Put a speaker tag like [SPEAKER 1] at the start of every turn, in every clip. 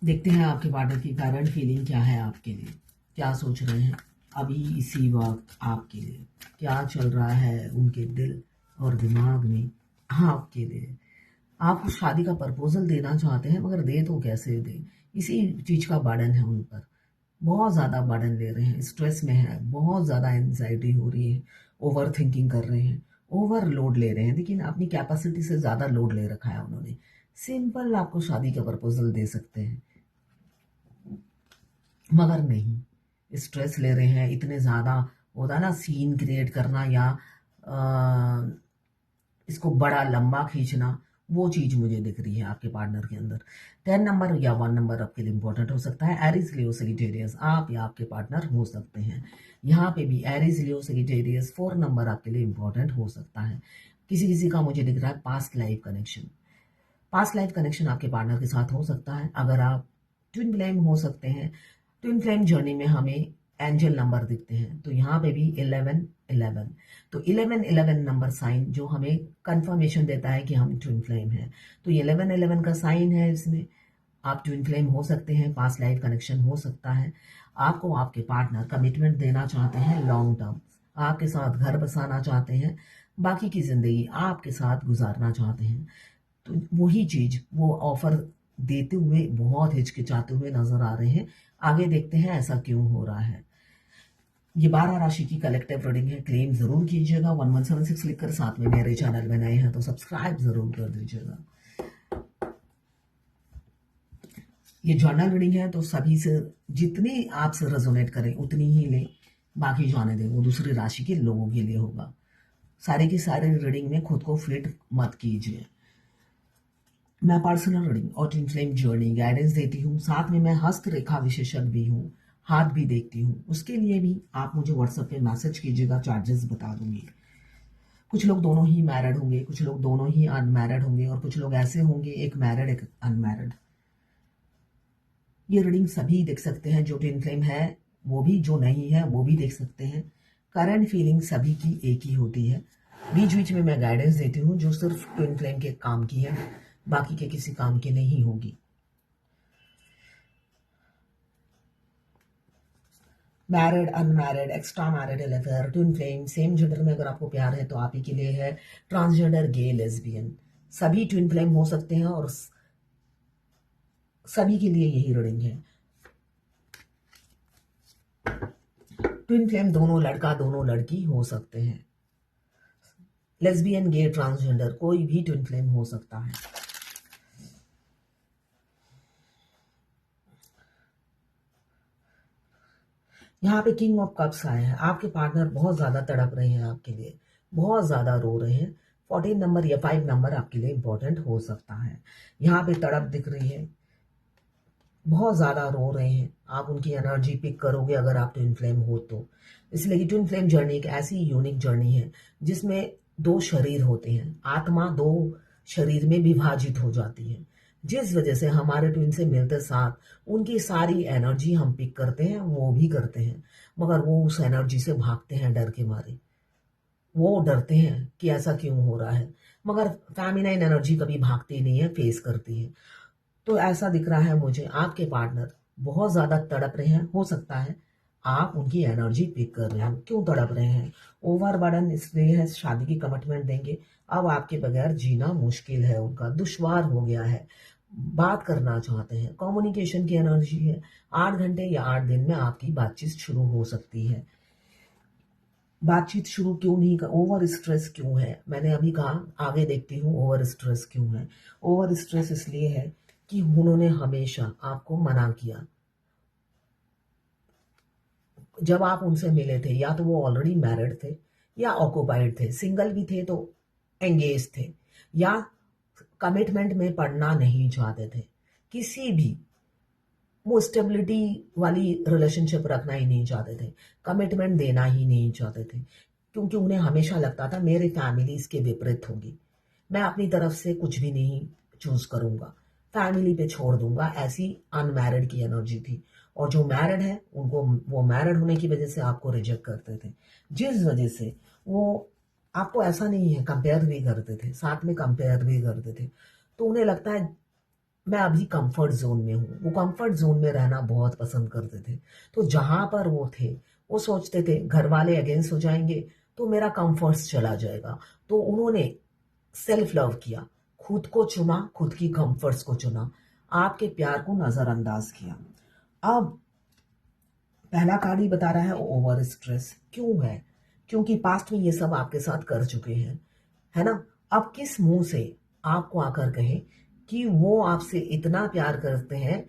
[SPEAKER 1] देखते हैं आपके पार्टनर की करंट फीलिंग क्या है आपके लिए, क्या सोच रहे हैं अभी इसी वक्त आपके लिए, क्या चल रहा है उनके दिल और दिमाग में आपके लिए। आप उस शादी का प्रपोजल देना चाहते हैं मगर दे तो कैसे दे, इसी चीज का बर्डन है उन पर। बहुत ज़्यादा बर्डन ले रहे हैं, स्ट्रेस में है, बहुत ज़्यादा एंजाइटी हो रही है, ओवर थिंकिंग कर रहे हैं, ओवरलोड ले रहे हैं, लेकिन अपनी कैपेसिटी से ज़्यादा लोड ले रखा है उन्होंने। सिंपल आपको शादी का प्रपोजल दे सकते हैं मगर नहीं, स्ट्रेस ले रहे हैं इतने ज़्यादा। होता है ना सीन क्रिएट करना या इसको बड़ा लंबा खींचना, वो चीज मुझे दिख रही है आपके पार्टनर के अंदर। 10 नंबर या 1 नंबर आपके लिए इंपॉर्टेंट हो सकता है। एरिस लियो सेजिटेरियस आप या आपके पार्टनर हो सकते हैं। यहाँ पे भी एरिस लियो सेजिटेरियस 4 नंबर आपके लिए इंपॉर्टेंट हो सकता है। किसी किसी का मुझे दिख रहा है past life connection. Past life connection आपके पार्टनर के साथ हो सकता है। अगर आप ट्विन फ्लेम हो सकते हैं, ट्विन फ्लेम जर्नी में हमें एंजल नंबर दिखते हैं, तो यहाँ पे भी 11 11, तो 11 11 नंबर साइन जो हमें कंफर्मेशन देता है कि हम ट्विन फ्लेम हैं। तो 11 11 का साइन है इसमें। आप ट्विन फ्लेम हो सकते हैं, पास्ट लाइफ कनेक्शन हो सकता है। आपको आपके पार्टनर कमिटमेंट देना चाहते हैं लॉन्ग टर्म, आपके साथ घर बसाना चाहते हैं, बाकी की जिंदगी आपके साथ गुजारना चाहते हैं। तो वही चीज वो ऑफर देते हुए बहुत हिचकिचाते हुए नजर आ रहे हैं। आगे देखते हैं ऐसा क्यों हो रहा है। ये 12 राशि की कलेक्टिव रीडिंग है। क्लेम जरूर कीजिएगा 1176 लिखकर, साथ में मेरे चैनल में नए हैं तो सब्सक्राइब जरूर कर दीजिएगा। ये जर्नल रीडिंग है तो सभी से जितनी आपसे रेजोनेट करें उतनी ही लें, बाकी जाने दें, वो दूसरी राशि के लोगों के लिए होगा। सारे की सारे रीडिंग में खुद को फिट मत कीजिए। मैं पर्सनल रीडिंग और ट्विन फ्लेम जर्नी गाइडेंस देती हूँ, साथ में मैं हस्तरेखा विशेषज्ञ भी हूँ, हाथ भी देखती हूँ। उसके लिए भी आप मुझे व्हाट्सएप पे मैसेज कीजिएगा, चार्जेस बता दूंगी। कुछ लोग दोनों ही मैरिड होंगे, कुछ लोग दोनों ही अनमैरिड होंगे, और कुछ लोग ऐसे होंगे एक मैरिड एक अनमैरिड। ये रीडिंग सभी देख सकते हैं, जो ट्विन फ्लेम है वो भी, जो नहीं है वो भी देख सकते हैं। करंट फीलिंग सभी की एक ही होती है। बीच बीच में मैं गाइडेंस देती हूँ जो सिर्फ ट्विन फ्लेम के काम की है, बाकी के किसी काम की नहीं होगी। Married unmarried, extra marital affair, twin flame, same gender में अगर आपको प्यार है तो आप ही के लिए है। ट्रांसजेंडर, गे, लेस्बियन, सभी ट्विन फ्लेम हो सकते हैं और सभी के लिए यही रीडिंग है। ट्विन फ्लेम दोनों लड़का दोनों लड़की हो सकते हैं। लेस्बियन, गे, ट्रांसजेंडर कोई भी ट्विन फ्लेम हो सकता है। यहाँ पे किंग ऑफ कप्स आए हैं। आपके पार्टनर बहुत ज्यादा तड़प रहे हैं आपके लिए, बहुत ज्यादा रो रहे हैं। 14 नंबर या 5 नंबर आपके लिए इंपॉर्टेंट हो सकता है। यहाँ पे तड़प दिख रही है, बहुत ज्यादा रो रहे हैं। आप उनकी एनर्जी पिक करोगे अगर आप ट्विन फ्लेम हो तो, इसलिए कि ट्विन फ्लेम जर्नी एक ऐसी यूनिक जर्नी है जिसमें दो शरीर होते हैं, आत्मा दो शरीर में विभाजित हो जाती है, जिस वजह से हमारे ट्विन से मिलते साथ उनकी सारी एनर्जी हम पिक करते हैं, वो भी करते हैं, मगर वो उस एनर्जी से भागते हैं डर के मारे। वो डरते हैं कि ऐसा क्यों हो रहा है, मगर फेमिनाइन एनर्जी कभी भागती नहीं है, फेस करती है। तो ऐसा दिख रहा है मुझे आपके पार्टनर बहुत ज्यादा तड़प रहे हैं। हो सकता है आप उनकी एनर्जी पिक कर रहे हो। क्यों तड़प रहे हैं? ओवर बर्डन इसलिए है, शादी की कमिटमेंट देंगे, अब आपके बगैर जीना मुश्किल है, उनका दुश्वार हो गया है, बात करना चाहते हैं, कम्युनिकेशन की एनर्जी है। 8 घंटे या 8 दिन में आपकी बातचीत शुरू हो सकती है। बातचीत शुरू क्यों नहीं कर, ओवर स्ट्रेस क्यों है? मैंने अभी कहा, आगे देखती हूँ ओवर स्ट्रेस क्यों है। ओवर स्ट्रेस इसलिए है कि उन्होंने हमेशा आपको मना किया। जब आप उनसे मिले थे या तो वो ऑलरेडी मैरिड थे या ऑक्युपाइड थे, सिंगल भी थे तो एंगेज थे, या कमिटमेंट में पड़ना नहीं चाहते थे। किसी भी वो स्टेबिलिटी वाली रिलेशनशिप रखना ही नहीं चाहते थे, कमिटमेंट देना ही नहीं चाहते थे, क्योंकि उन्हें हमेशा लगता था मेरी फैमिली इसके विपरीत होगी, मैं अपनी तरफ से कुछ भी नहीं चूज करूंगा, फैमिली पे छोड़ दूंगा। ऐसी अनमैरिड की एनर्जी थी। और जो मैरिड है उनको, वो मैरिड होने की वजह से आपको रिजेक्ट करते थे, जिस वजह से वो आपको, ऐसा नहीं है, कंपेयर भी करते थे, साथ में कंपेयर भी करते थे। तो उन्हें लगता है मैं अभी कंफर्ट जोन में हूँ। वो कंफर्ट जोन में रहना बहुत पसंद करते थे। तो जहां पर वो थे, वो सोचते थे घर वाले अगेंस्ट हो जाएंगे तो मेरा कंफर्ट चला जाएगा। तो उन्होंने सेल्फ लव किया, खुद को चुना, खुद की कंफर्ट्स को चुना, आपके प्यार को नजरअंदाज किया। अब पहला कार्ड ही बता रहा है ओवर स्ट्रेस क्यों है, क्योंकि पास्ट में ये सब आपके साथ कर चुके हैं, है ना। अब किस मुंह से आपको आकर कहे कि वो आपसे इतना प्यार करते हैं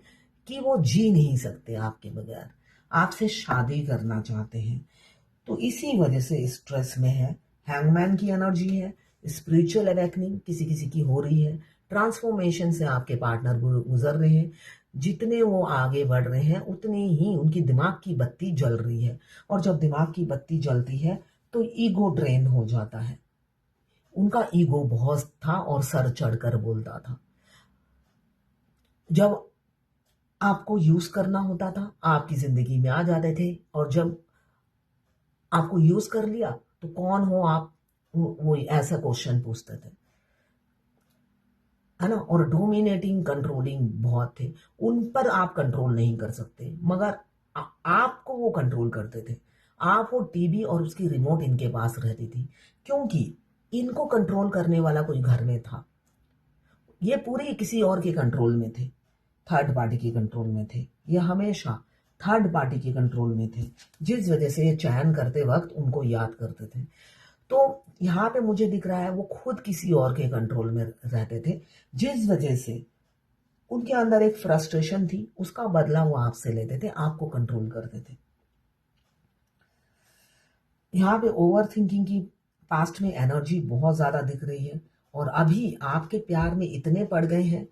[SPEAKER 1] कि वो जी नहीं सकते आपके बगैर, आपसे शादी करना चाहते हैं। तो इसी वजह से स्ट्रेस में है। हैंगमैन की एनर्जी है। स्पिरिचुअल अवेकनिंग किसी किसी की हो रही है। ट्रांसफॉर्मेशन से आपके पार्टनर गुजर रहे हैं। जितने वो आगे बढ़ रहे हैं उतनी ही उनकी दिमाग की बत्ती जल रही है। और जब दिमाग की बत्ती जलती है तो ईगो ड्रेन हो जाता है। उनका ईगो बहुत था और सर चढ़कर बोलता था। जब आपको यूज करना होता था आपकी जिंदगी में आ जाते थे, और जब आपको यूज कर लिया तो कौन हो आप, वो ऐसा क्वेश्चन पूछते थे, है ना। और डोमिनेटिंग कंट्रोलिंग बहुत थे। उन पर आप कंट्रोल नहीं कर सकते, मगर आपको वो कंट्रोल करते थे। आप वो टीवी और उसकी रिमोट इनके पास रहती थी, क्योंकि इनको कंट्रोल करने वाला कोई घर में था। ये पूरी किसी और के कंट्रोल में थे, थर्ड पार्टी के कंट्रोल में थे। ये हमेशा थर्ड पार्टी के कंट्रोल में थे, जिस वजह से ये चयन करते वक्त उनको याद करते थे। तो यहाँ पे मुझे दिख रहा है वो खुद किसी और के कंट्रोल में रहते थे, जिस वजह से उनके अंदर एक फ्रस्ट्रेशन थी, उसका बदला वो आपसे लेते थे, आपको कंट्रोल करते थे। यहाँ पे ओवर थिंकिंग की पास्ट में एनर्जी बहुत ज्यादा दिख रही है, और अभी आपके प्यार में इतने पड़ गए हैं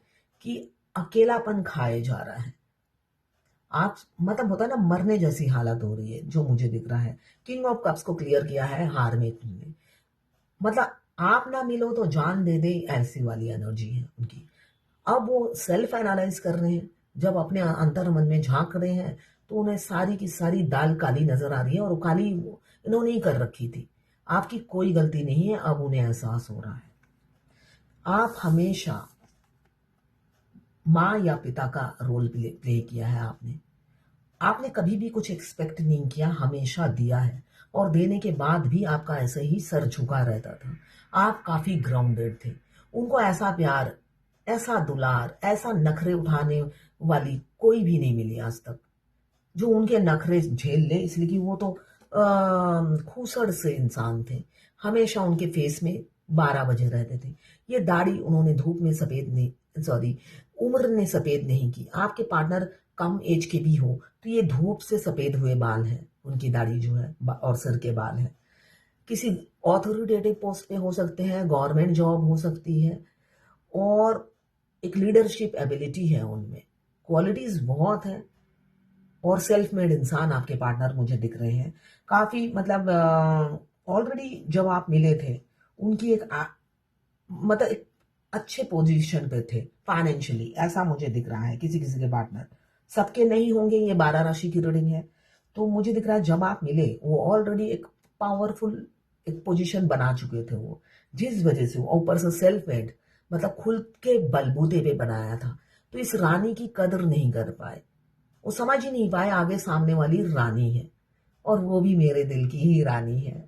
[SPEAKER 1] कि अकेलापन खाए जा रहा है। आप मतलब होता है ना, मरने जैसी हालत हो रही है जो मुझे दिख रहा है। किंग ऑफ कप्स को क्लियर किया है हार में ने। मतलब आप ना मिलो तो जान दे दे, ऐसी वाली एनर्जी है उनकी। अब वो सेल्फ एनालाइज कर रहे हैं। जब अपने अंतर मन में झांक रहे हैं तो उन्हें सारी की सारी दाल काली नजर आ रही है, और वो काली इन्होंने ही कर रखी थी। आपकी कोई गलती नहीं है, अब उन्हें एहसास हो रहा है। आप हमेशा माँ या पिता का रोल प्ले किया है आपने। आपने कभी भी कुछ एक्सपेक्ट नहीं किया, हमेशा दिया है, और देने के बाद भी आपका ऐसे ही सर झुका रहता था। आप काफी ग्राउंडेड थे। उनको ऐसा प्यार, ऐसा दुलार, ऐसा नखरे उठाने वाली कोई भी नहीं मिली आज तक जो उनके नखरे झेल ले, इसलिए कि वो तो खूसड़ से इंसान थे। हमेशा उनके फेस में 12 बजे रहते थे। ये दाढ़ी उन्होंने धूप में सफेद नहीं, सॉरी, उम्र ने सफेद नहीं की। आपके पार्टनर कम एज के भी हो तो ये धूप से सफेद हुए बाल हैं, उनकी दाढ़ी जो है और सिर के बाल हैं। किसी ऑथोरिटेटिव पोस्ट पे हो सकते हैं, गवर्नमेंट जॉब हो सकती है, और एक लीडरशिप एबिलिटी है उनमें, क्वालिटीज बहुत है। और सेल्फ मेड इंसान आपके पार्टनर मुझे दिख रहे हैं। काफी मतलब ऑलरेडी जब आप मिले थे उनकी मतलब एक अच्छे पोजीशन पे थे फाइनेंशियली, ऐसा मुझे दिख रहा है। किसी किसी के पार्टनर, सबके नहीं होंगे, ये 12 राशि की रीडिंग है। तो मुझे दिख रहा है जब आप मिले वो ऑलरेडी एक पावरफुल एक पोजीशन बना चुके थे वो, जिस वजह से वो ऊपर से सेल्फ मेड, मतलब खुद के बलबूते पे बनाया था। तो इस रानी की कदर नहीं कर पाए, वो समझ ही नहीं पाए आगे सामने वाली रानी है, और वो भी मेरे दिल की ही रानी है।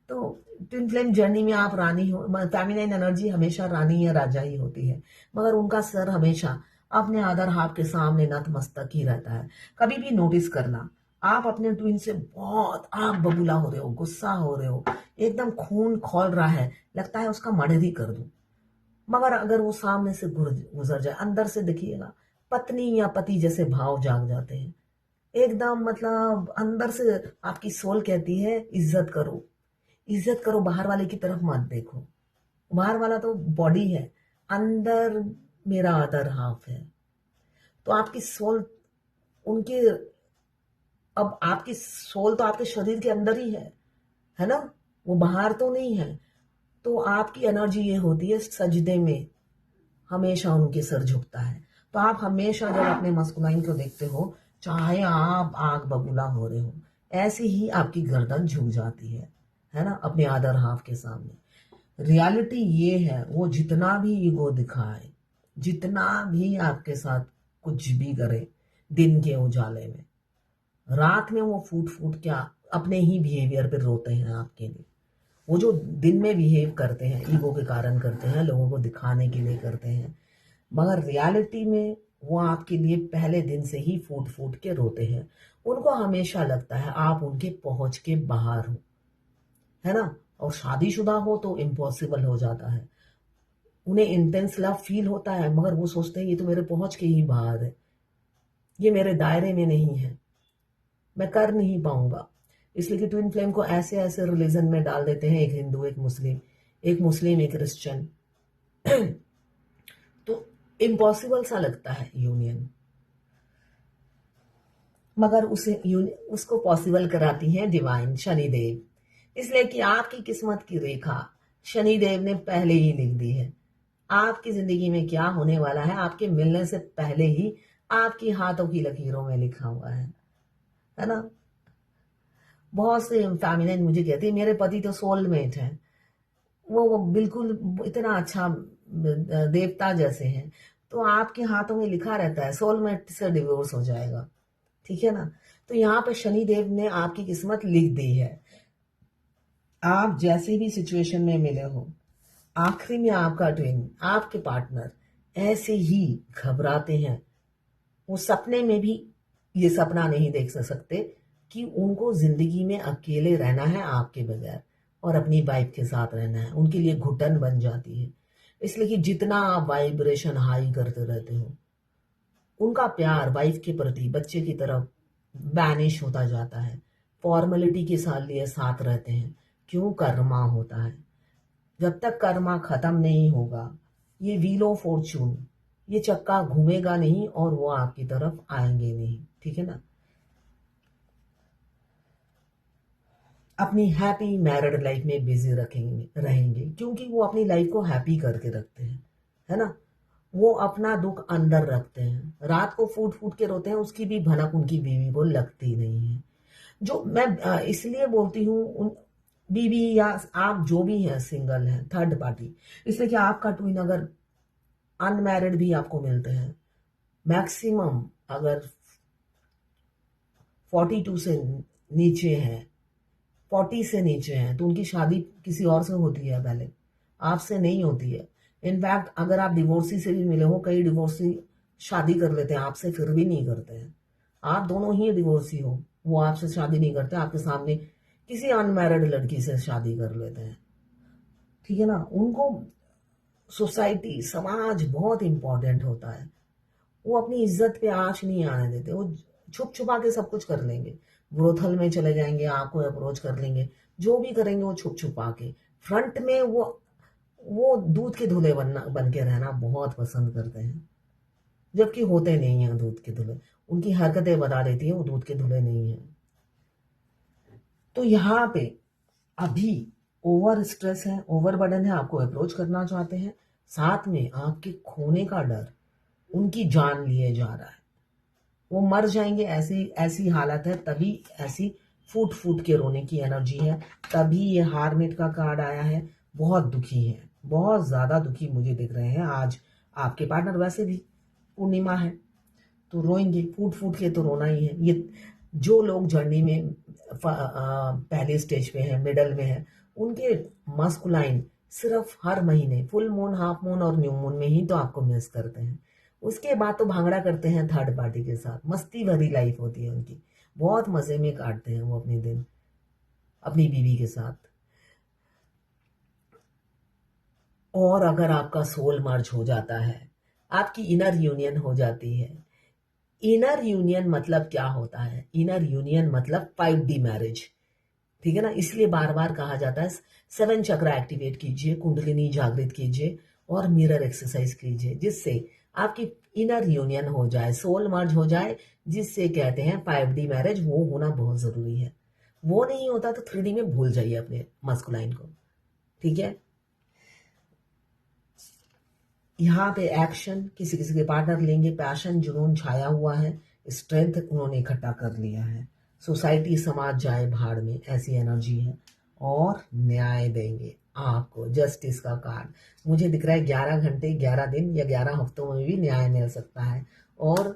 [SPEAKER 1] तो ट्विन फ्लेम जर्नी में आप रानी हो, फेमिनाइन एनर्जी हमेशा रानी या राजा ही होती है, मगर उनका सर हमेशा अपने अदर हाफ के सामने नतमस्तक ही रहता है। कभी भी नोटिस करना, आप अपने ट्विन से बहुत आग बबूला हो रहे हो, गुस्सा हो रहे हो, एकदम खून खौल रहा है, लगता है उसका मर्डर ही कर दूं। मगर अगर वो सामने से गुजर जाए, अंदर से देखिएगा पत्नी या पति जैसे भाव जाग जाते हैं एकदम। मतलब अंदर से आपकी सोल कहती है इज्जत करो, इज्जत करो, बाहर वाले की तरफ मत देखो। बाहर वाला तो बॉडी है, अंदर मेरा अदर हाफ है। तो आपकी सोल उनके, अब आपकी सोल तो आपके शरीर के अंदर ही है ना, वो बाहर तो नहीं है। तो आपकी एनर्जी ये होती है सजदे में हमेशा उनके सर झुकता है। तो आप हमेशा जब अपने मस्कुलाइन को देखते हो, चाहे आप आग बबूला हो रहे हो, ऐसे ही आपकी गर्दन झुक जाती है ना, अपने अदर हाफ के सामने। रियलिटी ये है, वो जितना भी ईगो दिखाए, जितना भी आपके साथ कुछ भी करे दिन के उजाले में, रात में वो फूट फूट क्या अपने ही बिहेवियर पे रोते हैं आपके लिए। वो जो दिन में बिहेव करते हैं ईगो के कारण करते हैं, लोगों को दिखाने के लिए करते हैं, मगर रियलिटी में वो आपके लिए पहले दिन से ही फूट फूट के रोते हैं। उनको हमेशा लगता है आप उनके पहुंच के बाहर हो, है ना। और शादीशुदा हो तो इम्पॉसिबल हो जाता है। उन्हें इंटेंस लव फील होता है, मगर वो सोचते हैं ये तो मेरे पहुंच के ही बाहर है, ये मेरे दायरे में नहीं है, मैं कर नहीं पाऊंगा। इसलिए कि ट्विन फ्लेम को ऐसे ऐसे रिलीजन में डाल देते हैं, एक हिंदू एक मुस्लिम, एक मुस्लिम एक क्रिश्चियन। तो इम्पॉसिबल सा लगता है यूनियन, मगर उसको पॉसिबल कराती हैं डिवाइन शनिदेव। इसलिए कि आपकी किस्मत की रेखा शनिदेव ने पहले ही लिख दी है। आपकी जिंदगी में क्या होने वाला है आपके मिलने से पहले ही आपकी हाथों की लकीरों में लिखा हुआ है ना। बहुत से फैमिली मुझे कहती है मेरे पति तो सोलमेट है, वो बिल्कुल इतना अच्छा देवता जैसे हैं। तो आपके हाथों में लिखा रहता है सोलमेट से डिवोर्स हो जाएगा, ठीक है ना। तो यहाँ पे शनि देव ने आपकी किस्मत लिख दी है। आप जैसे भी सिचुएशन में मिले हो, आखिरी में आपका ट्विन आपके पार्टनर ऐसे ही घबराते हैं। वो सपने में भी ये सपना नहीं देख सकते कि उनको जिंदगी में अकेले रहना है आपके बगैर और अपनी वाइफ के साथ रहना है। उनके लिए घुटन बन जाती है। इसलिए कि जितना आप वाइब्रेशन हाई करते रहते हो, उनका प्यार वाइफ के प्रति बच्चे की तरफ बैनिश होता जाता है। फॉर्मेलिटी के साथ लिए साथ रहते हैं, क्यों कर्मा होता है। जब तक कर्मा खत्म नहीं होगा ये व्हील ऑफ फॉर्चून, ये चक्का घूमेगा नहीं और वो आपकी तरफ आएंगे नहीं, ठीक है ना। अपनी हैप्पी मैरिड लाइफ में बिजी रहेंगे क्योंकि वो अपनी लाइफ को हैप्पी करके रखते हैं, है ना। वो अपना दुख अंदर रखते हैं, रात को फूट फूट के रोते हैं, उसकी भी भनक उनकी बीवी को लगती नहीं है। जो मैं इसलिए बोलती हूँ उन बीवी या आप जो भी हैं सिंगल हैं थर्ड पार्टी, इसलिए कि आपका ट्विन अगर अनमैरिड भी आपको मिलते हैं, मैक्सिमम अगर 42 से नीचे हैं, 40 से नीचे हैं, तो उनकी शादी किसी और से होती है पहले, आपसे नहीं होती है। इनफैक्ट अगर आप डिवोर्सी से भी मिले हो, कई डिवोर्सी शादी कर लेते हैं आपसे फिर भी नहीं करते हैं। आप दोनों ही डिवोर्सी हो, वो आपसे शादी नहीं करते, आपके सामने किसी अनमैरिड लड़की से शादी कर लेते हैं, ठीक है ना। उनको सोसाइटी समाज बहुत इंपॉर्टेंट होता है। वो अपनी इज्जत पे आंच नहीं आने देते, वो छुप छुपा के सब कुछ कर लेंगे। ब्रोथल में चले जाएंगे, आपको अप्रोच कर लेंगे, जो भी करेंगे वो छुप छुपा के। फ्रंट में वो दूध के धुले बन के रहना बहुत पसंद करते हैं, जबकि होते नहीं हैं दूध के धुले। उनकी हरकतें बता देती है वो दूध के धुले नहीं है। तो यहाँ पे अभी ओवर स्ट्रेस है, ओवर बर्डन है, आपको अप्रोच करना चाहते हैं, साथ में आपके खोने का डर, उनकी जान लिए जा रहा है, वो मर जाएंगे ऐसी ऐसी हालत है। तभी ऐसी फूट फूट के रोने की एनर्जी है, तभी ये हारमेट का कार्ड आया है। बहुत दुखी है, बहुत ज्यादा दुखी मुझे दिख रहे हैं आज आपके पार्टनर। वैसे भी पूर्णिमा है तो रोएंगे, फूट फूट के तो रोना ही है। ये जो लोग जर्नी में पहले स्टेज पे हैं, मिडल में है, उनके मस्कुलाइन सिर्फ हर महीने फुल मून, हाफ मून और न्यू मून में ही तो आपको मिस करते हैं। उसके बाद तो भांगड़ा करते हैं थर्ड पार्टी के साथ, मस्ती भरी लाइफ होती है उनकी, बहुत मजे में काटते हैं वो अपने दिन अपनी बीवी के साथ। और अगर आपका सोल मर्ज हो जाता है, आपकी इनर यूनियन हो जाती है। इनर यूनियन मतलब क्या होता है? इनर यूनियन मतलब 5D मैरिज, ठीक है ना। इसलिए बार बार कहा जाता है 7 चक्र एक्टिवेट कीजिए, कुंडलिनी जागृत कीजिए और मिरर एक्सरसाइज कीजिए, जिससे आपकी इनर यूनियन हो जाए, सोल मर्ज हो जाए, जिससे कहते हैं 5D मैरिज। वो होना बहुत जरूरी है। वो नहीं होता तो 3D में भूल जाइए अपने मस्कुलाइन को, ठीक है। यहाँ पे एक्शन किसी किसी के पार्टनर लेंगे, पैशन जुनून छाया हुआ है, स्ट्रेंथ उन्होंने इकट्ठा कर लिया है। सोसाइटी समाज जाए भाड़ में, ऐसी एनर्जी है और न्याय देंगे। आपको जस्टिस का कार्ड मुझे दिख रहा है। 11 घंटे 11 दिन या 11 हफ्तों में भी न्याय मिल सकता है। और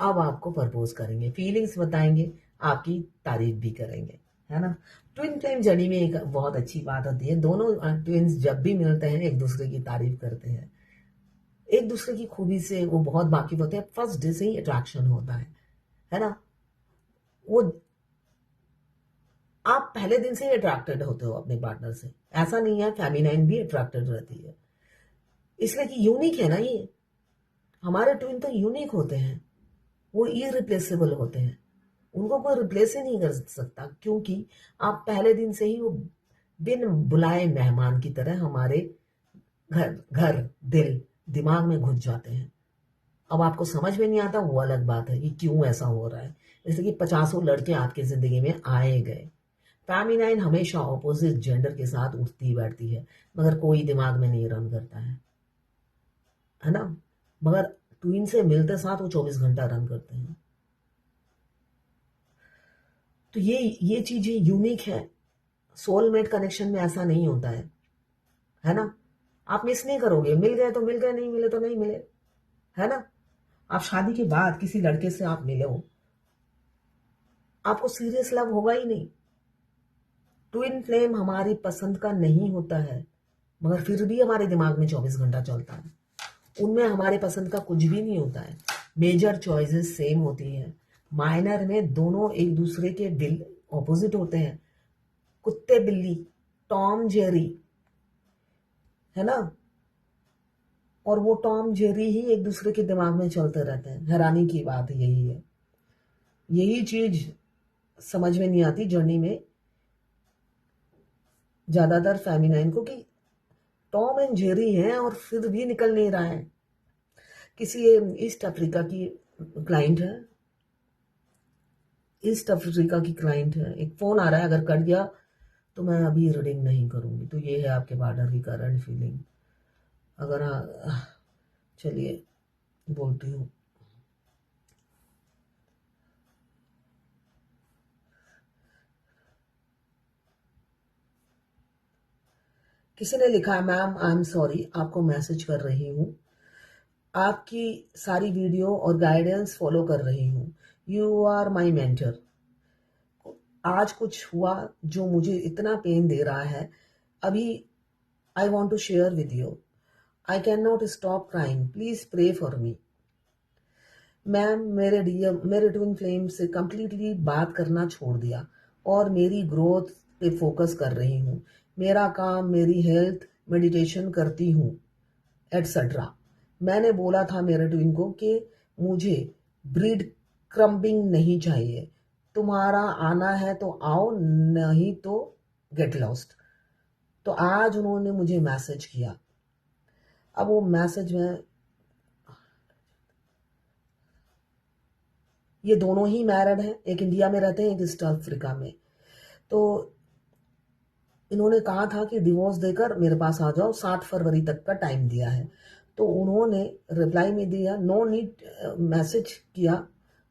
[SPEAKER 1] अब आपको प्रपोज करेंगे, फीलिंग्स बताएंगे, आपकी तारीफ भी करेंगे, है ना। ट्विन फ्लेम जर्नी में एक बहुत अच्छी बात होती है, दोनों ट्विन्स जब भी मिलते हैं एक दूसरे की तारीफ करते हैं, एक दूसरे की खूबी से वो बहुत वाकिफ होते हैं। फर्स्ट डे से ही अट्रैक्शन होता है ना। वो आप पहले दिन से ही अट्रैक्टेड होते हो अपने पार्टनर से, ऐसा नहीं है, फेमिनाइन भी अट्रैक्टेड रहती है, इसलिए कि यूनिक है ना ये। हमारे ट्विन तो यूनिक होते हैं, वो इरिप्लेसेबल होते हैं, उनको कोई रिप्लेस ही नहीं कर सकता, क्योंकि आप पहले दिन से ही वो बिन बुलाए मेहमान की तरह हमारे घर घर दिल दिमाग में घुस जाते हैं। अब आपको समझ में नहीं आता, वो अलग बात है कि क्यों ऐसा हो रहा है, इसलिए कि 50 लड़के आपकी जिंदगी में आए गए। फेमिनाइन हमेशा ऑपोजिट जेंडर के साथ उठती बैठती है, मगर कोई दिमाग में नहीं रन करता है ना। मगर ट्विन से मिलते साथ वो 24 घंटा रन करते हैं। तो ये चीजें यूनिक है। सोलमेट कनेक्शन में ऐसा नहीं होता है ना। आप मिस नहीं करोगे, मिल गए तो मिल गए, नहीं मिले तो नहीं मिले, है ना। आप शादी के बाद किसी लड़के से आप मिले हो, आपको सीरियस लव होगा ही नहीं। ट्विन फ्लेम हमारी पसंद का नहीं होता है, मगर फिर भी हमारे दिमाग में 24 घंटा चलता है। उनमें हमारे पसंद का कुछ भी नहीं होता है, मेजर चॉइसेस सेम होती हैं, माइनर में दोनों एक दूसरे के दिल ऑपोजिट होते हैं। कुत्ते बिल्ली, टॉम जेरी, है ना। और वो टॉम जेरी ही एक दूसरे के दिमाग में चलते रहते हैं। हैरानी की बात यही है, यही चीज समझ में नहीं आती जर्नी में ज्यादातर फेमिनाइन को, कि टॉम एंड जेरी हैं और फिर भी निकल नहीं रहा है। किसी ईस्ट अफ्रीका की क्लाइंट है, ईस्ट अफ्रीका की क्लाइंट है, एक फोन आ रहा है, अगर कट गया तो मैं अभी रीडिंग नहीं करूंगी। तो ये है आपके पार्टनर की करंट फीलिंग। अगर चलिए बोलती हूँ। किसी ने लिखा है, मैम आई एम सॉरी, आपको मैसेज कर रही हूँ, आपकी सारी वीडियो और गाइडेंस फॉलो कर रही हूँ, यू आर माई मेंटर। आज कुछ हुआ जो मुझे इतना पेन दे रहा है अभी, I want to share with you, I can not stop crying, please pray for me. Ma'am मेरे ट्विन फ्लेम से कंप्लीटली बात करना छोड़ दिया और मेरी ग्रोथ पे फोकस कर रही हूँ, मेरा काम, मेरी हेल्थ, मेडिटेशन करती हूँ, एटसेट्रा। मैंने बोला था मेरे ट्विन को कि मुझे ब्रीड क्रम्बिंग नहीं चाहिए, तुम्हारा आना है तो आओ, नहीं तो गेट लॉस्ट। तो आज उन्होंने मुझे मैसेज किया। अब वो मैसेज में, ये दोनों ही मैरिड हैं, एक इंडिया में रहते हैं, एक ईस्ट अफ्रीका में। तो इन्होंने कहा था कि डिवोर्स देकर मेरे पास आ जाओ, 7 फरवरी तक का टाइम दिया है। तो उन्होंने रिप्लाई में दिया नो नीड, मैसेज किया,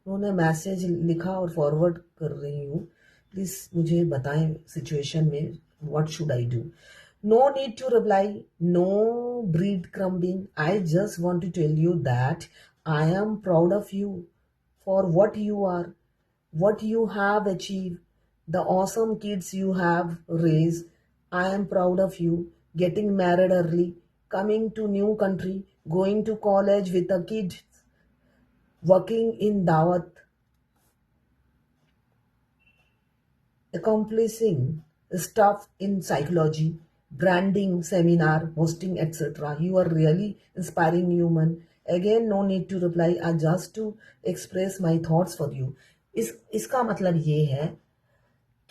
[SPEAKER 1] उन्होंने मैसेज लिखा और फॉरवर्ड कर रही हूँ, प्लीज मुझे बताएं सिचुएशन में what should I do. No need to reply, no bread crumbing, I just want to tell you that I am proud of you for what you are, what you have achieved, the awesome kids you have raised. I am proud of you. Getting married early, coming to new country, going to college with a kid, working in Dawat, accomplishing stuff in psychology, branding, seminar, hosting, etc. You are really inspiring human. Again, no need to reply. I just to express my thoughts for you. इसका मतलब ये है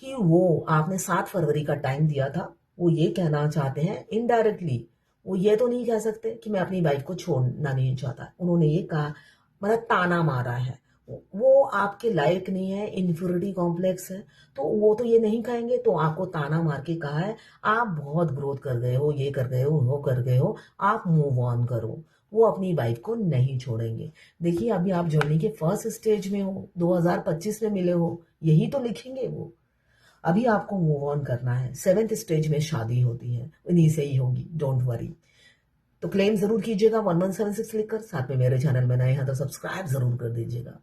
[SPEAKER 1] कि वो आपने 7 फरवरी का time दिया था, वो ये कहना चाहते हैं इनडायरेक्टली। वो ये तो नहीं कह सकते कि मैं अपनी वाइफ को छोड़ना नहीं चाहता, उन्होंने ये कहा, मतलब ताना मारा है। वो आपके लायक नहीं है, इन्फ्योरिटी कॉम्प्लेक्स है, तो वो तो ये नहीं कहेंगे। तो आपको ताना मार के कहा है, आप बहुत ग्रोथ कर गए हो, ये कर गए हो, वो कर गए हो, आप मूव ऑन करो। वो अपनी वाइफ को नहीं छोड़ेंगे। देखिए अभी आप जर्नी के फर्स्ट स्टेज में हो, 2025 में मिले हो, यही तो लिखेंगे वो। अभी आपको मूव ऑन करना है। 7th स्टेज में शादी होती है, इन्हीं से ही होगी, डोंट वरी। तो क्लेम जरूर कीजिएगा 1176 लिखकर। साथ में मेरे चैनल में नए हैं तो सब्सक्राइब जरूर कर दीजिएगा।